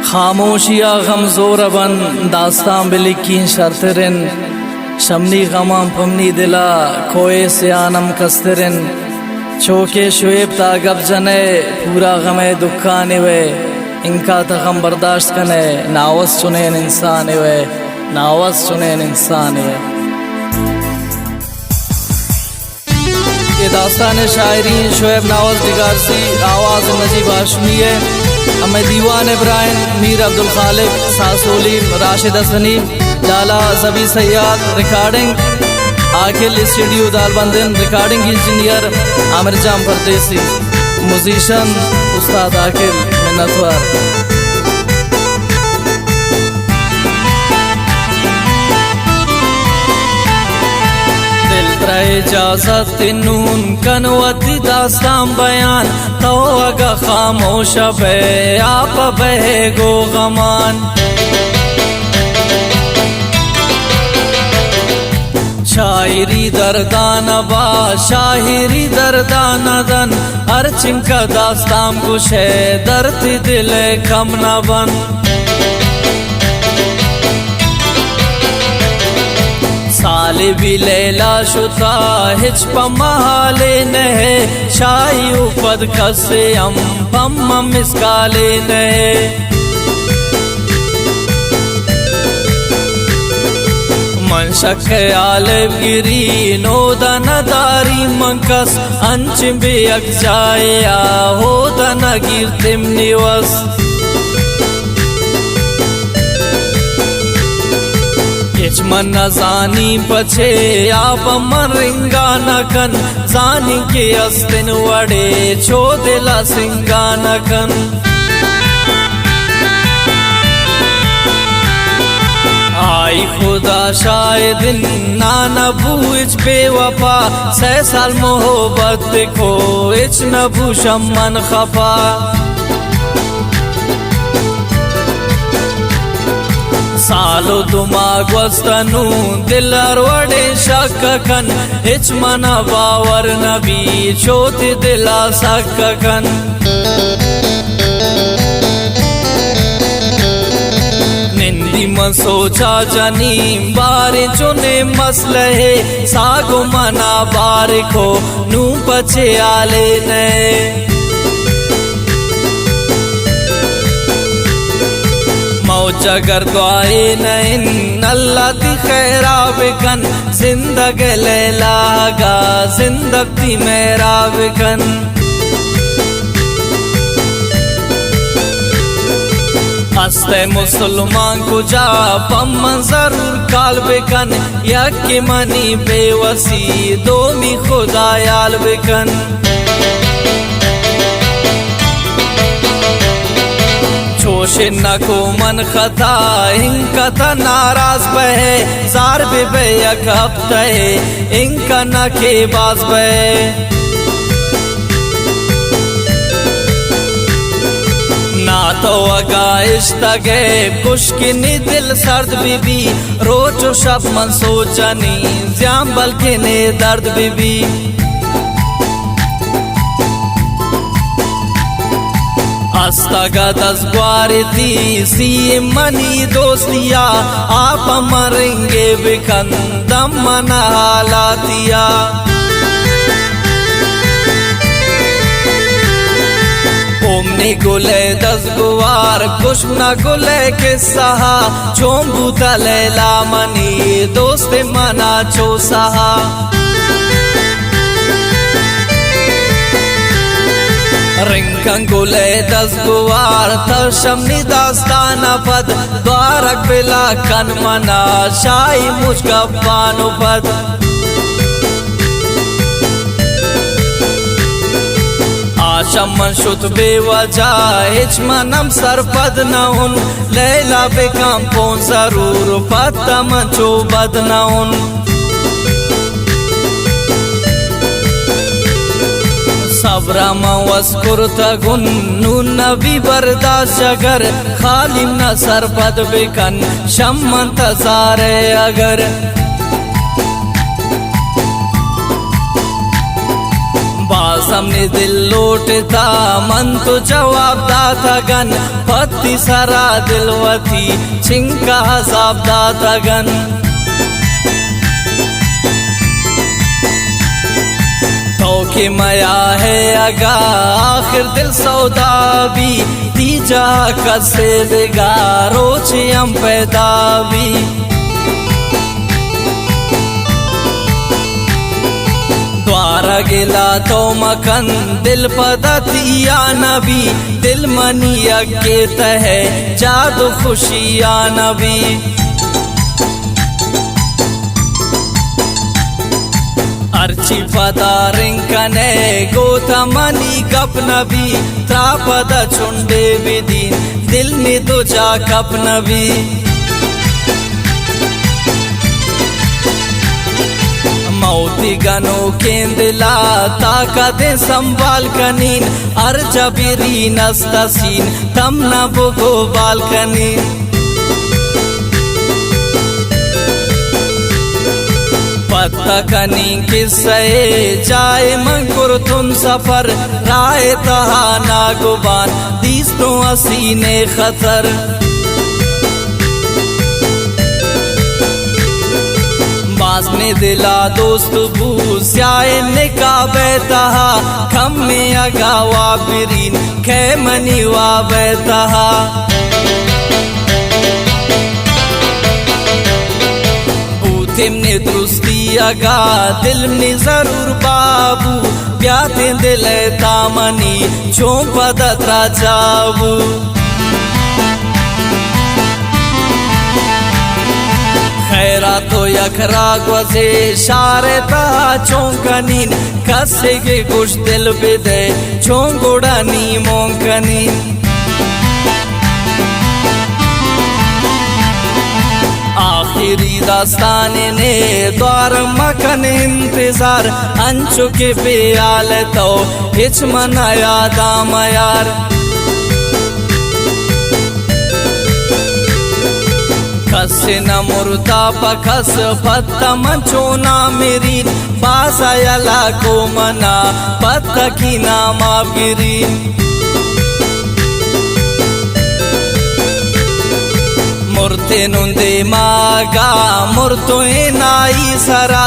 खामोशिया गमजोरबन दास्तान बिलिकीन शर्तरन शमनी गमाम पमनी दिला खोए से आनम कस्तरन चौके शुएब ता गब जने पूरा गमे दुखाने वे इनका तगम बर्दाश्त कने नावस चुनेन इंसान वे नावस चुनेन इंसान वे। ये दास्तान शायरी शुएब नवाज डिगारसी, आवाज़ नजीब हाशमी है। हमें दीवान Ibrahim, Mir Abdul Khaliq, Sasoli, Rashid Hasni, Lala Zabi Saiyad, recording Akhil studio Dalbandin, recording engineer Aamir Jam Pardesi, musician उस्ताद आखिल मिन्नतवार। इजाजत नून कनवती दास्तान बयान तो अगा खामोश बे आप बहे गो गमान। शायरी दर्दाना बा शाहिरी दर्दाना दन हर चिंका दास्तान कुछ है दर्द दिल कम न बन। साले भी लैला शुता हिच पमाले नहे शाही उपद कसे हम पम मिसकाले नहे। मन शक आलमगिरी नोदन दारी मंकस अंच बेअक जाया हो दन गिरतिम निवस। मन जानी पछे आप मरिंगा नकन जानी के अस्तिन वड़े छो दिला सिंगा नकन। आई खुदा शायद नाना बूझ बेवफा सै साल मोहब्बत को इच न भूषम मन खफा। सालो दिमाग वस्तनु दिल अरवड़े शक कन हिच मना बावर नबी छोत दिला सक कन। निंदी मन सोचा जनी बारे चुने मसले सागो मना बार को नू पछे आले ने। मौजगर दुआए नैन अल्लाह दी खैरा बिकन जिंदग लैलागा जिंदगी मेरा बिकन। हस्ते मुसलमान को जा पम जरूर काल बिकन यकी मनी बेवसी दो मी खुदा याल बिकन। चोशे न को मन खता इनका नाराज बहे जार भी बेयक हफ्ते इनका न के बाज बहे। ना तो अगा इश्तगे कुश्किनी दिल सर्द बीबी रोचो शब मन सोचनी ज्याम बल्कि ने दर्द बीबी। अस्तगा दस ग्वारी थी सी मनी दोस्तिया आप मरेंगे बिकन दम मना हालातिया। ओमनी गुले दस गुवार कुछ न गुले के सहा चोंबू तलेला मनी दोस्त मना चो सहा। रिंकंगुले दस गुवार तशमनी दास्ताना पद द्वारक बिला कन मना शाही मुझका पानो पद। आशमन शुत बेवजा हिच मनम सरपद न उन लैला बेकाम पोन जरूर पत्ता मंचो बद न उन। सबरम वस्कुर तगुन नून नबी बर्दाश्त जगर खालिम न सरपद बिकन शम्मन तजारे अगर। सामने दिल लोटता मन तो जवाब दाता गन पत्ती सारा दिलवती छिंका हसाब दाता गन तो के मया है अगा आखिर दिल सौदा भी तीजा कसे देगा रोचे हम पैदा भी द्वारा गिला तो मकन दिल पदतिया नबी दिल मनिया के तहे जादू खुशिया नबी अर्ची पदा रिंकने गोता मनी कप नबी त्रापदा चुंडे विदीन दिल ने दो जा कप नबी मौती गनो केंदला ताकते संभाल कनीन अर्जबिरी नस्तसीन तम न बुगो बालकनीन पत्ता कनी किस्से जाए मंकुर तुम सफर राय तहा नागुबान दीस तो असीने खतर बासने दिला दोस्त बूस्याए निकाबे तहा खम में अगावा बिरीन खे मनी वाबे तहा तिमने दुरुस्ती अगा दिल ने जरूर बाबू प्याते दिल तामनी चौंपदा त्राचाबू खैरा तो यखरा ग्वजे शारे ता चौंकनीन कसे के कुछ दिल बिदे चौंगुड़ानी मोंकनीन आखिरी दास्तान ने द्वार मकन इंतजार अंचु के प्याल तो हिच मनाया दाम यार कसे न मुर्दा पखस पत्ता मंचोना मेरी बासायला को मना पत्ता की नामा गिरी मुर्ते नुंदे मागा मुर्तो नाई सरा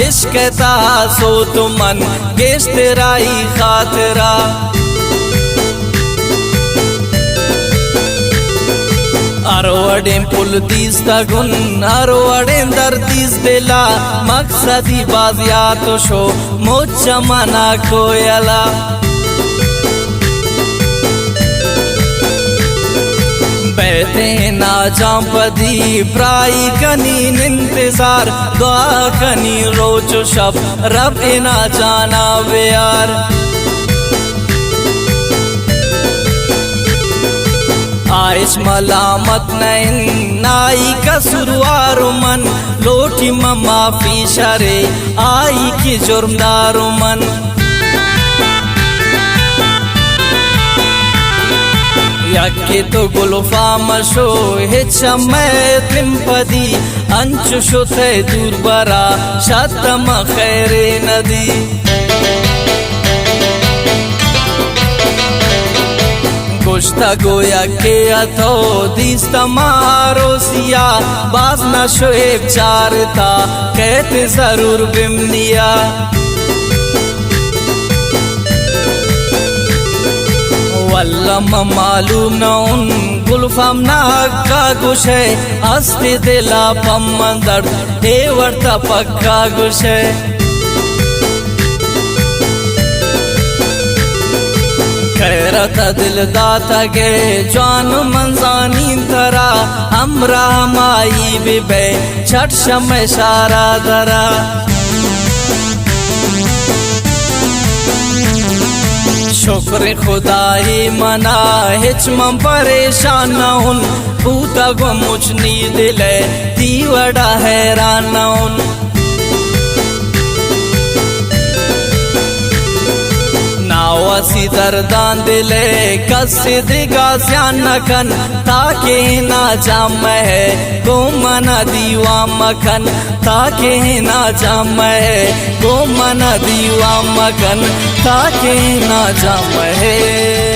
इश्क ता सो तुमन गेश तेराई खातरा अरोअडें पुल दीस तगुन अरोअडें दर्दीस दिला मकसदी बाजिया तो शो मोचा मना कोयला बैठे ना जापदी प्राई कनी इंतजार दुआ कनी रोज शब रब ना जाना व्यार आइश मलामत नैन नाई कसुरवार मन लोटी माफी शरे आई की जुर्मदार मन यके तो गुलफा मशो हिच मैं तिम्पदी अंचु शुथे दूर बरा शतम खैरे नदी गोश्ता गोया के अथो दीस तमारो सिया बाज न शोएब चारता कहते जरूर बिमनिया वल्लम मालूम न उन गुलफम ना का गुशे अस्ति दिला पम्मंदर देवर्ता पक्का गुशे खैरत दिल दाता गे जान मंजानी तरा हमरा माई बिबे छठ समय सारा दरा शुक्र खुदाई मना हिच मम परेशान न हुन पूता गो मुझनी दिले दीवड़ा हैरान न हुन नाव वसी दर्दान दिले कसिद गास्यान नखन ताके ना जाम है को मना दीवा मखन ताके ना जाम है को मना दीवा मखन ताके ना जाम है।